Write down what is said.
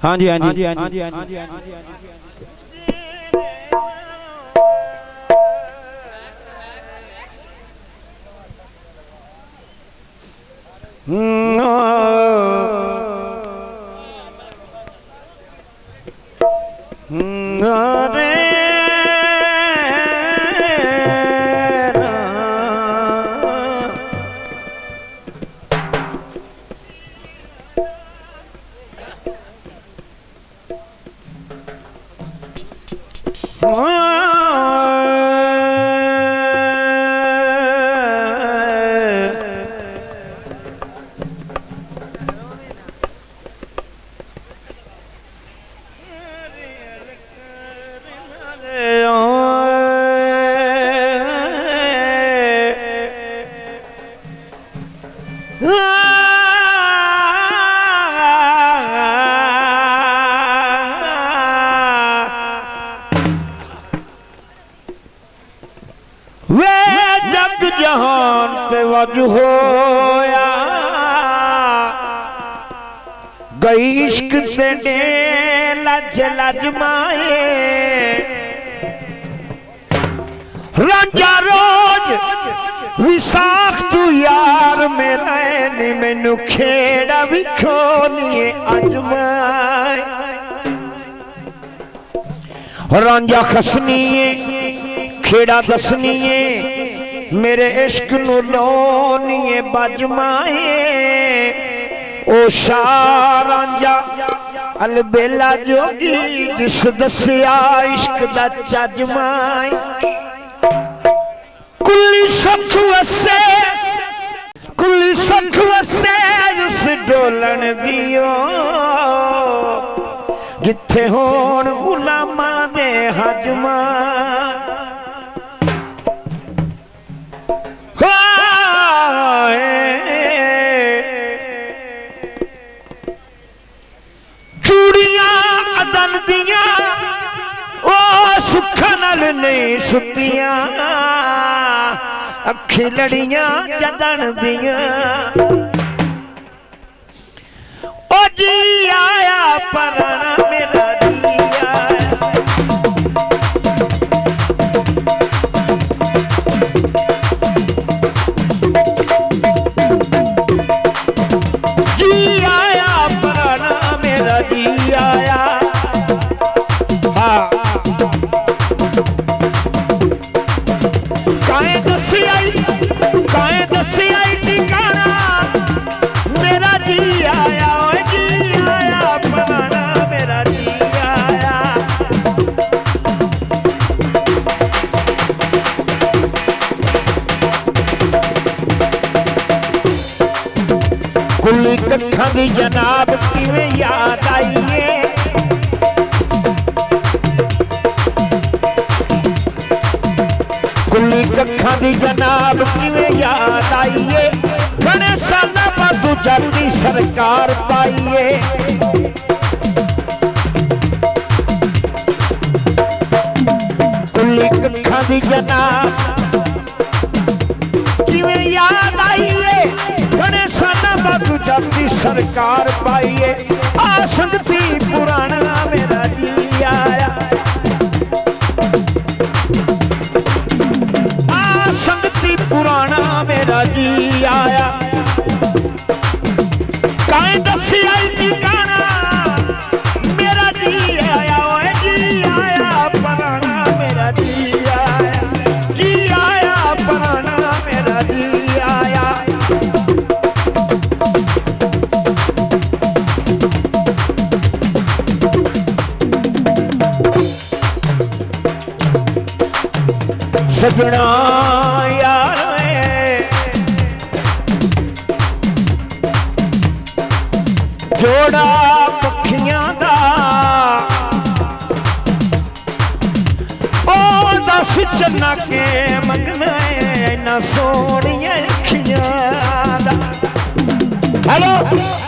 हाँ जी हाँ जी हाँ जी हाँ जी जहान पे वज होया गई इश्क ते लज लज माए रांझा रोज विसाख तू यार मेरा नी मैनू खेड़ा भी खोनिए अजमाए रांझा खसनीए खेड़ा दसनीए मेरे इश्क नू लोनिए बजमाए ओ शारांझा अलबेला जोगी जिस दसिया इश्क दा चजमाए कुली सख वसे उस डोलन दियो जिथे होण गुलामां दे हजमा नहीं सुतियां अखी लड़ियां जदन दियां ओ जी आया पराना मेरा जी आया पराना मेरा जी आया हाँ कुली कट्ठा दी जनाब किवें याद आईए कुली कट्ठा दी जनाब किवें याद आईए बड़े साला बादू जाती सरकार पाईए कुली कट्ठा दी जनाब किवें याद आईए बड़े साला बादू जाती सरकार पाईए आ संगती पुराना मेरा जी आया आ संगती पुराना मेरा जी आया काहे दसी आई ठिकाना मेरा जी आया ओए जी आया पुराना मेरा जी आया पुराना मेरा जी आया सजना यार जोड़ा पखियां दा ओ दस चन्ना के मंगना इन्ना सोहणियां अखियां दा हेलो